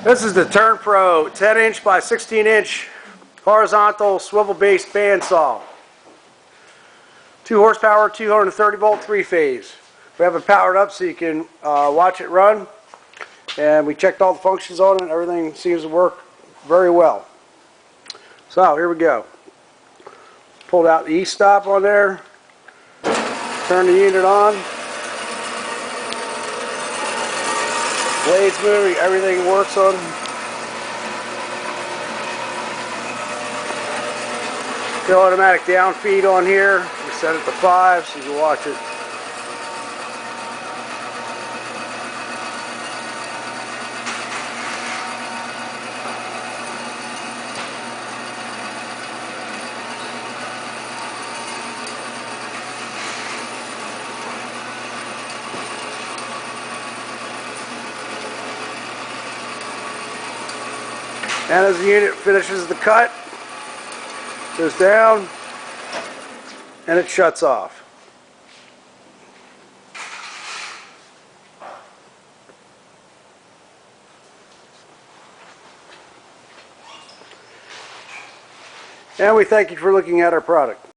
This is the Turnpro 10-inch by 16-inch horizontal swivel-based bandsaw. 2 horsepower, 230 volt, 3-phase. We have it powered up so you can watch it run. And we checked all the functions on it and everything seems to work very well. So here we go. Pulled out the E-stop on there. Turn the unit on. Blades moving, everything works on. The automatic down feed on here. We set it to 5 so you can watch it. And as the unit finishes the cut, it goes down and it shuts off. And we thank you for looking at our product.